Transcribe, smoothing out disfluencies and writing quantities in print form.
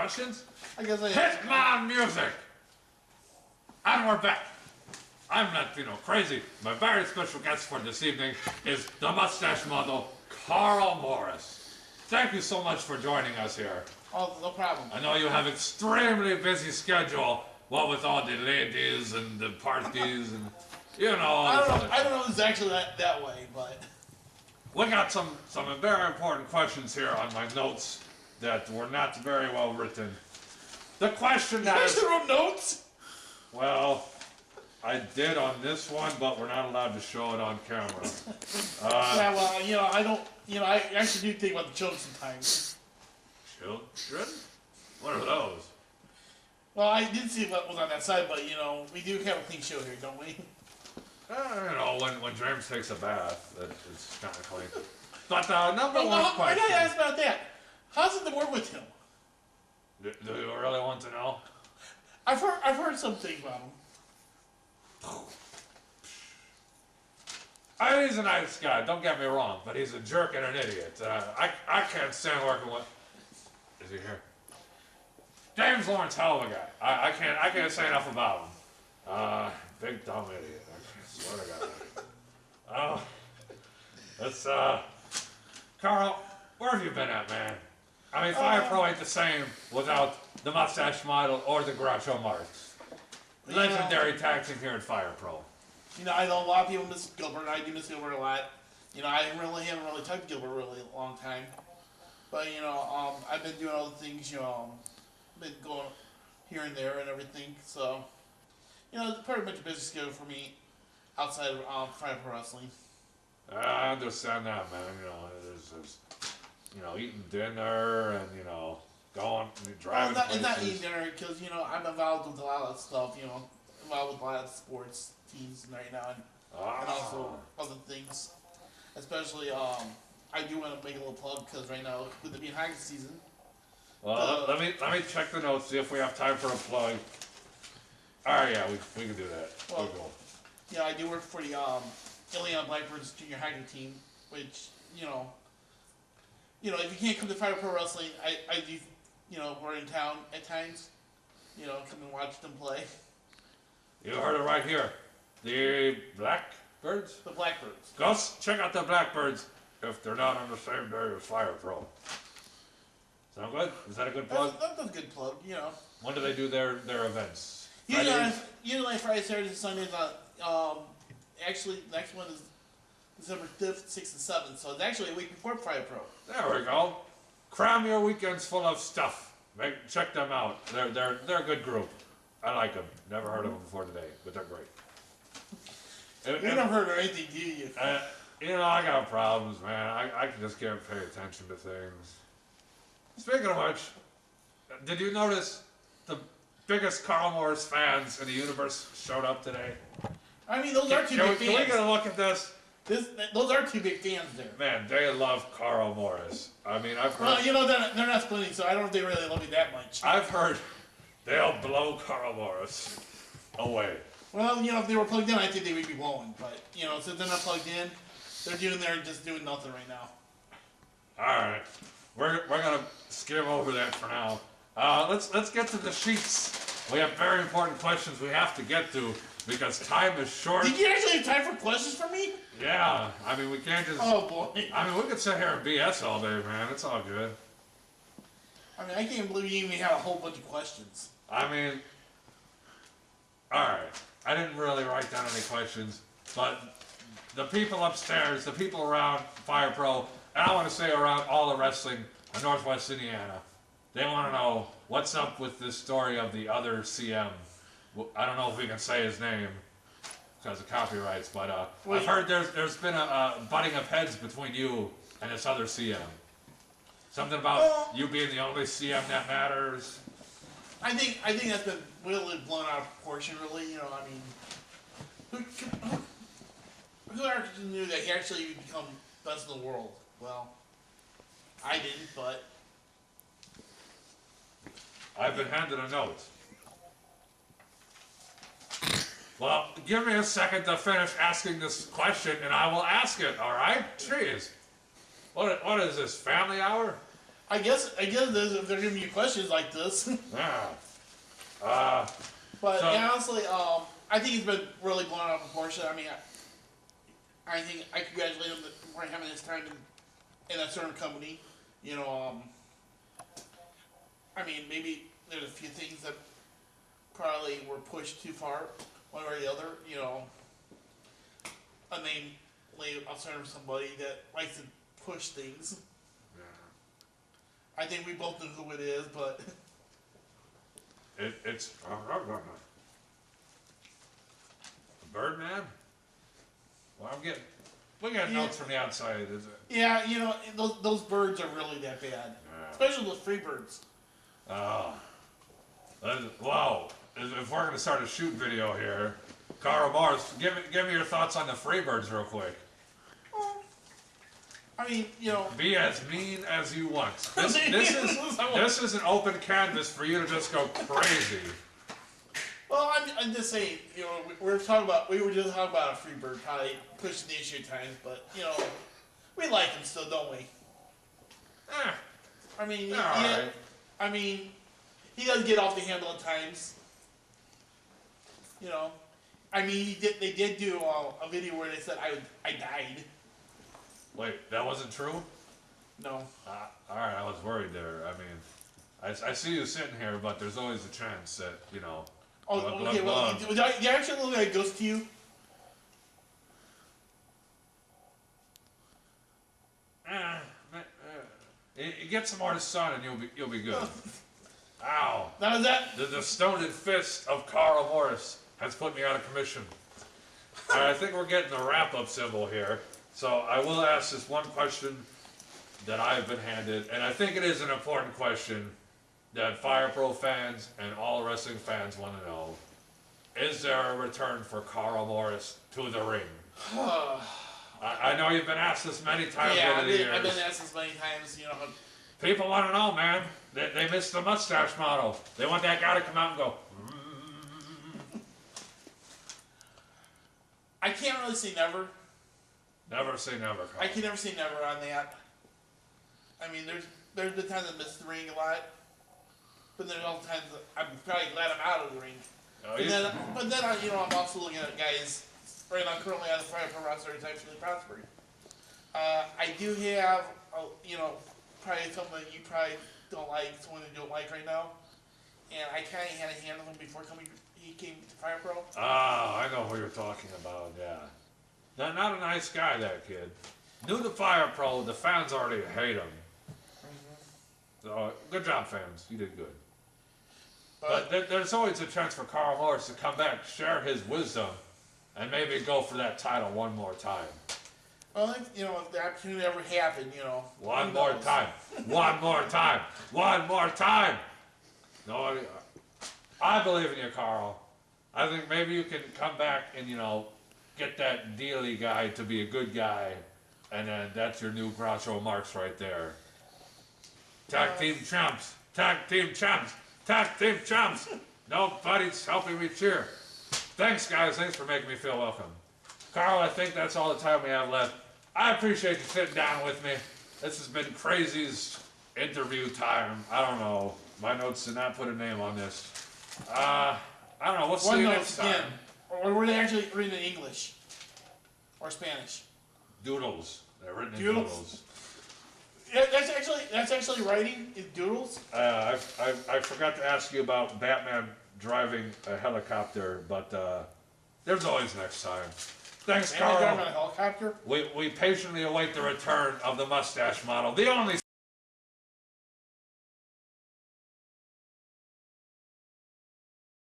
questions? I guess I Hit my music! And we're back. I'm Latino Crazy. My very special guest for this evening is the mustache model, Carl Morris. Thank you so much for joining us here. Oh, no problem. I know you have extremely busy schedule, what with all the ladies and the parties and, you know, all this other I don't know if it's actually that way, but... We got some very important questions here on my notes that were not very well written. The question that You actually wrote notes? Well, I did on this one, but we're not allowed to show it on camera. Yeah, well, you know, I actually do think about the children sometimes. Children? What are those? Well, I did see what was on that side, but, you know, we do have a clean show here, don't we? You know, when James takes a bath, it's kind of clean. But number one I question. gotta ask about that. How's it to work with him? Do you really want to know? I've heard some things about him. He's a nice guy, don't get me wrong, but he's a jerk and an idiot. I can't stand working with... Is he here? James Lawrence, hell of a guy. I can't say enough about him. Big dumb idiot. I swear to God. Let's, Carl, where have you been at, man? I mean, Fire Pro ain't the same without the mustache model or the Groucho Marx. Legendary tag team here at Fire Pro. You know, I know a lot of people miss Gilbert, and I do miss Gilbert a lot. You know, I haven't really talked to Gilbert really a long time. But, you know, I've been doing other things, you know, been going here and there and everything, so... You know, it's pretty much a business schedule for me outside of Fire Pro Wrestling. I understand that, man. You know, there's you know, eating dinner and, you know, driving Well, it's not eating dinner because, you know, I'm involved with a lot of stuff, you know, involved with a lot of sports teams right now and also other things. Especially, I do want to make a little plug because right now, with it being hockey season. Well, let me check the notes, see if we have time for a plug. Alright, yeah, we can do that. Well, we'll go. Yeah, I do work for the Illinois Blackbirds junior hockey team, which, you know, if you can't come to Fire Pro Wrestling, I do, you know, we're in town at times, you know, come and watch them play. You heard it right here. The Blackbirds? The Blackbirds. Go check out the Blackbirds if they're not on the same day as Fire Pro. Sound good? Is that a good plug? That's a good plug, you know. When do they do their events? Usually Friday, Saturdays, and Sundays. Actually, next one is December 5th, 6th, and 7th. So it's actually a week before Fire Pro. There we go. Cram your weekends full of stuff. Check them out. They're a good group. I like them. Never heard of them before today, but they're great. You never heard of anything, do you? You know, I got problems, man. I just can't pay attention to things. Speaking of which, did you notice the biggest Carl Morris fans in the universe showed up today? I mean, those are two big fans. Can we get a look at this? Those are two big fans there. Man, they love Carl Morris. I mean, I've heard... Well, you know, they're not splitting, so I don't know if they really love you that much. I've heard they'll blow Carl Morris away. Well, you know, if they were plugged in, I think they would be blowing. But, you know, since they're not plugged in, they're doing there just doing nothing right now. All right. We're going to skim over that for now. Let's get to the sheets. We have very important questions we have to get to because time is short. Did you actually have time for questions for me? Yeah. I mean, we can't just... Oh, boy. I mean, we could sit here and BS all day, man. It's all good. I mean, I can't believe you even have a whole bunch of questions. I mean... Alright. I didn't really write down any questions, but the people upstairs, the people around Fire Pro, and I want to say around all the wrestling in Northwest Indiana, they want to know what's up with this story of the other CM. I don't know if we can say his name because of copyrights, but I've heard there's been a butting of heads between you and this other CM. Something about you being the only CM that matters. I think that's been really blown out of proportion, really. You know, I mean, who actually knew that he actually would become best in the world? Well, I didn't, but... I've been handed a note. Well, give me a second to finish asking this question, and I will ask it, all right? Jeez. What is this, family hour? I guess if they're giving you questions like this. Yeah. But So- honestly, I think he's been really blown out of proportion. I mean, I think I congratulate him for having his time in a certain company. You know, I mean, maybe there's a few things that probably were pushed too far, one way or the other. You know, I mean, I'll serve somebody that likes to push things. Yeah. I think we both know who it is, but It's Birdman. Well, we got notes from the outside. Is it? yeah, you know, those birds are really that bad, Yeah. especially those free birds. Oh. Wow. If we're gonna start a shoot video here, Carl Morris, give me your thoughts on the Freebirds real quick. I mean, you know. Be as mean as you want. This is an open canvas for you to just go crazy. Well, I'm just saying, you know, we were just talking about a free bird probably pushing the issue at times, but you know, we like him still, don't we? Eh, I mean, alright. I mean, he does get off the handle at times. You know, I mean, they did do a video where they said I died. Wait, that wasn't true? No. Alright, I was worried there. I mean, I see you sitting here, but there's always a chance that, you know. Oh, okay. Well, did I actually look like a ghost to you? You get some more to sun and you'll be good. Ow. Now is that? The stoned fist of Carl Morris has put me out of commission. Alright, I think we're getting the wrap-up symbol here. So I will ask this one question that I've been handed, and I think it is an important question that Fire Pro fans and all wrestling fans want to know. Is there a return for Carl Morris to the ring? I know you've been asked this many times over the years. I've been asked this many times, you know. People want to know, man. They missed the mustache model. They want that guy to come out and go. I can't really say never. Never say never, Carl. I can never say never on that. I mean, there's been times I missed the ring a lot, but there's also times that I'm probably glad I'm out of the ring. Oh, But then you know, I'm also looking at guys right now currently on the Fire Pro roster who's actually prospering. I do have, you know, probably someone that you probably don't like, someone you don't like right now, and I kind of had a hand on him before he came to Fire Pro. Ah, I know who you're talking about, yeah. Not a nice guy, that kid. New to Fire Pro, the fans already hate him. So, good job, fans. You did good. But there's always a chance for Carl Morris to come back, share his wisdom, and maybe go for that title one more time. Well, you know, if the opportunity ever happened, you know. One more time. One more time. One more time. No, I believe in you, Carl. I think maybe you can come back and, you know, get that Dealey guy to be a good guy, and then that's your new Groucho Marx right there. Tag team champs. Tag team champs. Tag team champs. Nobody's helping me cheer. Thanks, guys. Thanks for making me feel welcome. Carl, I think that's all the time we have left. I appreciate you sitting down with me. This has been Crazy's interview time. I don't know. My notes did not put a name on this. I don't know. We'll see you next time. Or were they actually written in English? Or Spanish? Doodles. They're written in Doodles? doodles. Yeah, that's actually writing in doodles? I forgot to ask you about Batman driving a helicopter, but there's always next time. Thanks, And they drive Carl. on a helicopter? We patiently await the return of the mustache model, the only